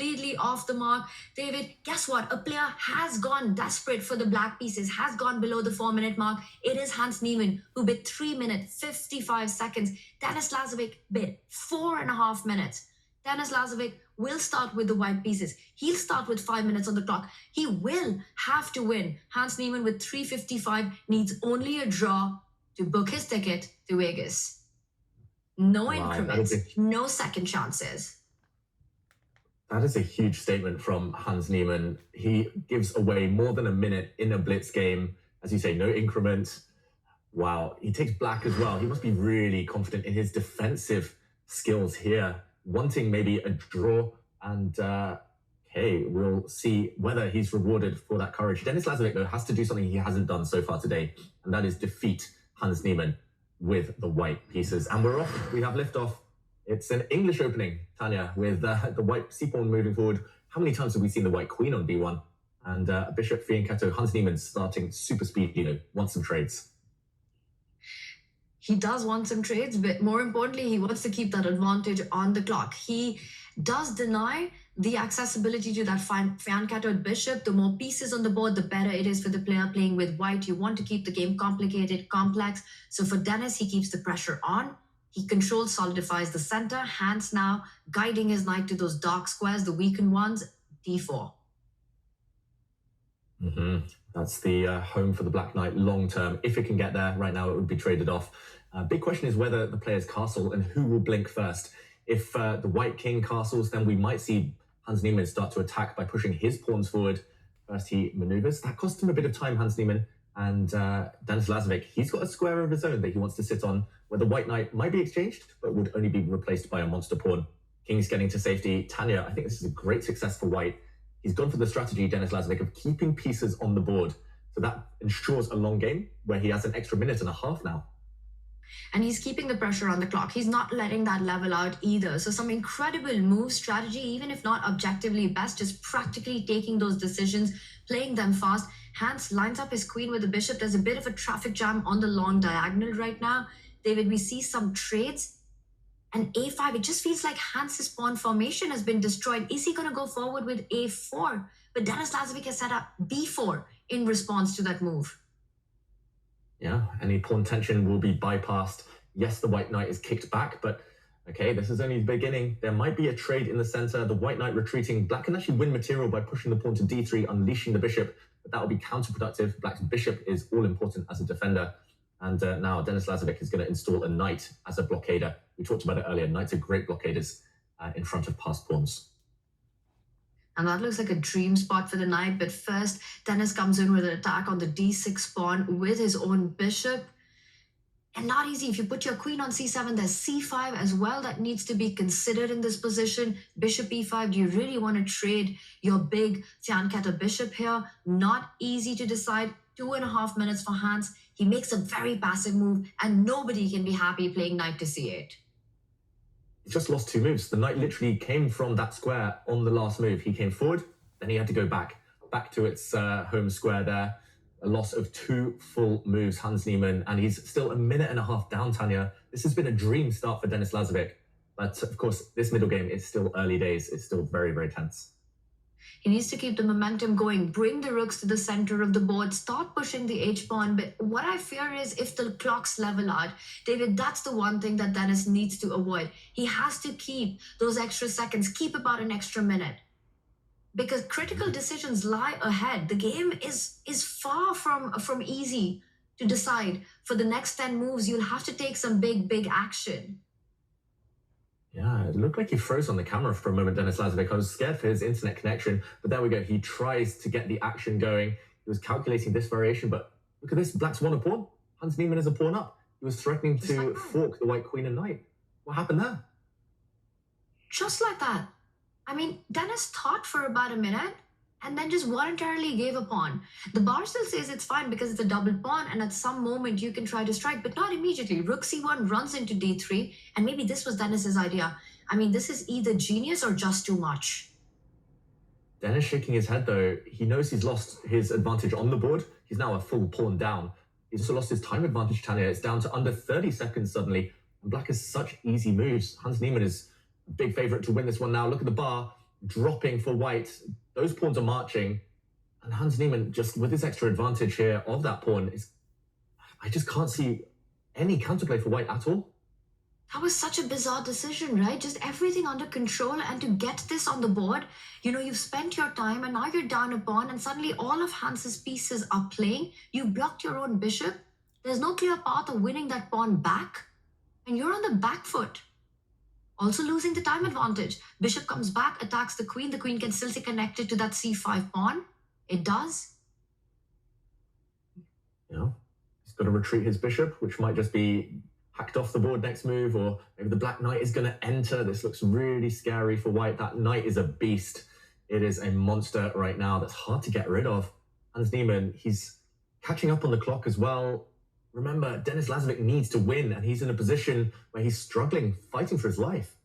completely off the mark. David, guess what? A player has gone desperate for the black pieces, has gone below the 4-minute mark. It is Hans Niemann who bid 3 minutes, 55 seconds. Denis Lazavik bid 4.5 minutes. Denis Lazavik will start with the white pieces. He'll start with 5 minutes on the clock. He will have to win. Hans Niemann with 3:55 needs only a draw to book his ticket to Vegas. No increments, no second chances. That is a huge statement from Hans Niemann. He gives away more than a minute in a blitz game. As you say, no increment. Wow. He takes black as well. He must be really confident in his defensive skills here, wanting maybe a draw. And okay, we'll see whether he's rewarded for that courage. Denis Lazavik, though, has to do something he hasn't done so far today, and that is defeat Hans Niemann with the white pieces. And we're off. We have liftoff. It's an English opening, Tanya, with the white c-pawn moving forward. How many times have we seen the white queen on b1? And bishop fianchetto, Hans Niemann starting super speedy, wants some trades. He does want some trades, but more importantly, he wants to keep that advantage on the clock. He does deny the accessibility to that fianchettoed bishop. The more pieces on the board, the better it is for the player playing with white. You want to keep the game complicated, complex. So for Denis, he keeps the pressure on. He controls, solidifies the center. Hans now guiding his knight to those dark squares, the weakened ones, d4. That's the home for the black knight long term. If it can get there, right now it would be traded off. Big question is whether the player's castle and who will blink first. If the white king castles, then we might see Hans Niemann start to attack by pushing his pawns forward. First he maneuvers. That cost him a bit of time, Hans Niemann. And Denis Lazavik, he's got a square of his own that he wants to sit on, where the white knight might be exchanged, but would only be replaced by a monster pawn. King's getting to safety. Tanya, I think this is a great success for white. He's gone for the strategy, Denis Lazavik, of keeping pieces on the board. So that ensures a long game where he has an extra minute and a half now. And he's keeping the pressure on the clock. He's not letting that level out either. So some incredible move strategy, even if not objectively best, just practically taking those decisions, playing them fast. Hans lines up his queen with the bishop. There's a bit of a traffic jam on the long diagonal right now. David, we see some trades. And a5, it just feels like Hans's pawn formation has been destroyed. Is he going to go forward with a4? But Denis Lazavik has set up b4 in response to that move. Yeah, any pawn tension will be bypassed. Yes, the white knight is kicked back, but okay, this is only the beginning. There might be a trade in the center. The white knight retreating. Black can actually win material by pushing the pawn to d3, unleashing the bishop, but that will be counterproductive. Black's bishop is all important as a defender. And now Denis Lazavik is going to install a knight as a blockader. We talked about it earlier. Knights are great blockaders in front of passed pawns. And that looks like a dream spot for the knight. But first, Denis comes in with an attack on the d6 pawn with his own bishop. And not easy. If you put your queen on c7, there's c5 as well that needs to be considered in this position. Bishop e5, do you really want to trade your big fianchetto bishop here? Not easy to decide. 2.5 minutes for Hans. He makes a very passive move, and nobody can be happy playing knight to c8. He just lost 2 moves. The knight literally came from that square on the last move. He came forward, then he had to go back to its home square there. A loss of 2 full moves, Hans Niemann, and he's still a minute and a half down, Tanya. This has been a dream start for Denis Lazavik. But of course, this middle game is still early days. It's still very, very tense. He needs to keep the momentum going, bring the rooks to the center of the board, start pushing the h-pawn. But what I fear is if the clocks level out, David, that's the one thing that Denis needs to avoid. He has to keep those extra seconds, keep about an extra minute. Because critical decisions lie ahead. The game is far from easy to decide. For the next 10 moves, you'll have to take some big action. Yeah, it looked like he froze on the camera for a moment, Denis Lazavik. I was scared for his internet connection, but there we go. He tries to get the action going. He was calculating this variation, but look at this. Black's won a pawn. Hans Niemann is a pawn up. He was threatening to fork the white queen and knight. What happened there? Just like that. I mean, Denis thought for about a minute and then just voluntarily gave a pawn. The bar still says it's fine because it's a double pawn, and at some moment you can try to strike, but not immediately. Rook c1 runs into d3, and maybe this was Denis's idea. I mean, this is either genius or just too much. Denis shaking his head, though. He knows he's lost his advantage on the board. He's now a full pawn down. He's also lost his time advantage, Tanya. It's down to under 30 seconds suddenly, and Black has such easy moves. Hans Niemann is a big favorite to win this one now. Look at the bar. dropping for white. Those pawns are marching. And Hans Niemann, just with his extra advantage here of that pawn, I just can't see any counterplay for white at all. That was such a bizarre decision, right? Just everything under control, and to get this on the board, you've spent your time and now you're down a pawn and suddenly all of Hans's pieces are playing. You blocked your own bishop. There's no clear path of winning that pawn back, and you're on the back foot. Also losing the time advantage. Bishop comes back, attacks the queen. The queen can still stay connected to that c5 pawn. It does. He's got to retreat his bishop, which might just be hacked off the board next move, or maybe the black knight is going to enter. This looks really scary for white. That knight is a beast. It is a monster right now that's hard to get rid of. Hans Niemann, he's catching up on the clock as well. Remember, Denis Lazovic needs to win, and he's in a position where he's struggling, fighting for his life.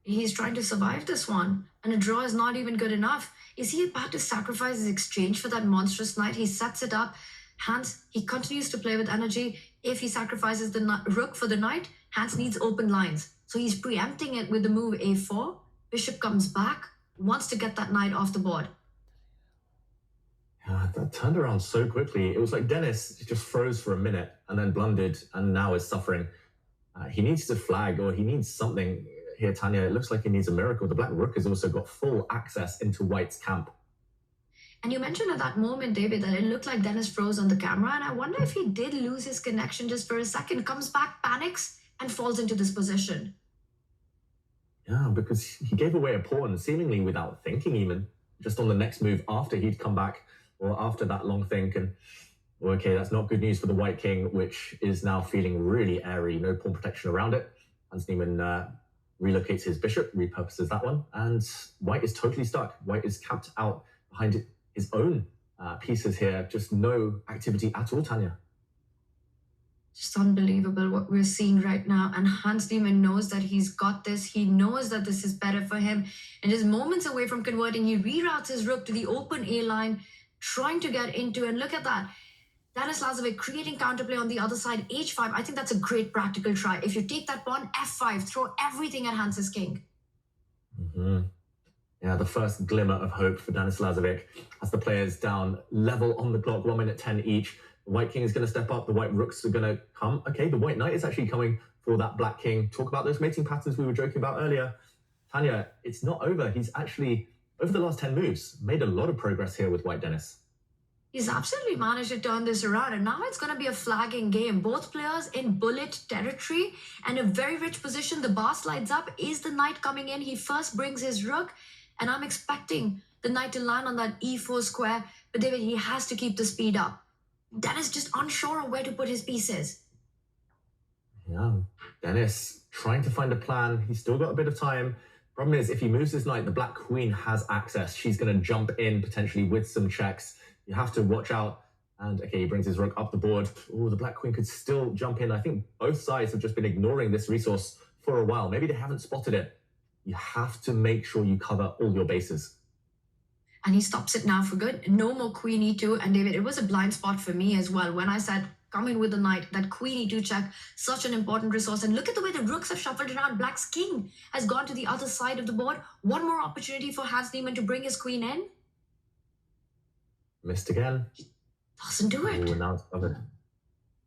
He's trying to survive this one, and a draw is not even good enough. Is he about to sacrifice his exchange for that monstrous knight? He sets it up. Hans, he continues to play with energy. If he sacrifices the rook for the knight, Hans needs open lines. So he's preempting it with the move a4. Bishop comes back, wants to get that knight off the board. Yeah, that turned around so quickly. It was like Denis just froze for a minute and then blundered and now is suffering. He needs to flag, or he needs something here, Tanya. It looks like he needs a miracle. The black rook has also got full access into white's camp. And you mentioned at that moment, David, that it looked like Denis froze on the camera. And I wonder if he did lose his connection just for a second, comes back, panics, and falls into this position. Yeah, because he gave away a pawn, seemingly without thinking even, just on the next move after he'd come back, or after that long think. And, okay, that's not good news for the white king, which is now feeling really airy. No pawn protection around it. Hans Niemann relocates his bishop, repurposes that one, and white is totally stuck. White is camped out behind his own pieces here. Just no activity at all, Tanya. Just unbelievable what we're seeing right now. And Hans Niemann knows that he's got this. He knows that this is better for him. And just moments away from converting, he reroutes his rook to the open A line, trying to get into, and look at that. Denis Lazovic creating counterplay on the other side, h5. I think that's a great practical try. If you take that pawn, f5, throw everything at Hans's king. Yeah, the first glimmer of hope for Denis Lazovic as the players down level on the clock, 1 minute 10 each. The white king is going to step up. The white rooks are going to come. Okay, the white knight is actually coming for that black king. Talk about those mating patterns we were joking about earlier. Tanya, it's not over. He's actually, over the last 10 moves, made a lot of progress here with white Denis. He's absolutely managed to turn this around, and now it's going to be a flagging game. Both players in bullet territory and a very rich position. The bar slides up. Is the knight coming in? He first brings his rook, and I'm expecting the knight to land on that e4 square. But David, he has to keep the speed up. Denis just unsure of where to put his pieces. Yeah, Denis trying to find a plan. He's still got a bit of time. Problem is, if he moves his knight, the black queen has access. She's going to jump in potentially with some checks. You have to watch out. And okay, he brings his rook up the board. Oh, the black queen could still jump in. I think both sides have just been ignoring this resource for a while. Maybe they haven't spotted it. You have to make sure you cover all your bases. And he stops it now for good. No more queen e2. And David, it was a blind spot for me as well when I said, come in with the knight, that queen e2 check, such an important resource. And look at the way the rooks have shuffled around. Black's king has gone to the other side of the board. One more opportunity for Hans Niemann to bring his queen in. Missed again. Doesn't do it. Oh, now it's covered.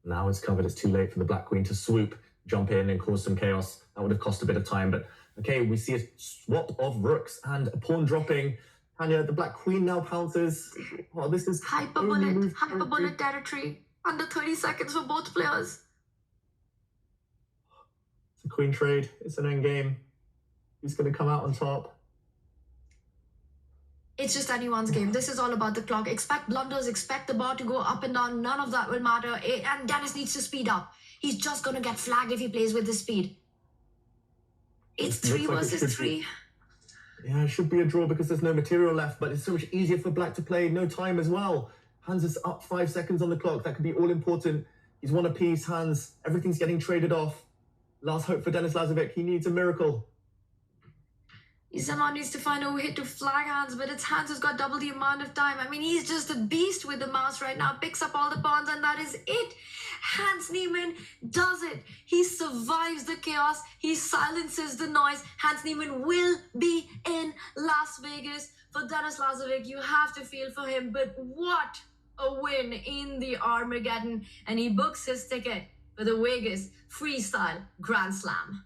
Now it's covered. It's too late for the black queen to swoop, jump in and cause some chaos. That would have cost a bit of time. But okay, we see a swap of rooks and a pawn dropping. Tanya, the black queen now pounces. Oh, this is hyperbullet territory. Under 30 seconds for both players. It's a queen trade. It's an endgame. Who's going to come out on top? It's just anyone's game. This is all about the clock. Expect blunders, expect the bar to go up and down. None of that will matter. And Denis needs to speed up. He's just going to get flagged if he plays with this speed. It's 3 versus 3. Yeah, it should be a draw because there's no material left, but it's so much easier for black to play. No time as well. Hans is up 5 seconds on the clock. That could be all important. He's won a piece, Hans. Everything's getting traded off. Last hope for Denis Lazovic. He needs a miracle. He somehow needs to find a way to flag Hans, but it's Hans who's got double the amount of time. I mean, he's just a beast with the mouse right now. Picks up all the pawns, and that is it. Hans Niemann does it. He survives the chaos. He silences the noise. Hans Niemann will be in Las Vegas. For Denis Lazavik, you have to feel for him, but what a win in the Armageddon. And he books his ticket for the Vegas Freestyle Grand Slam.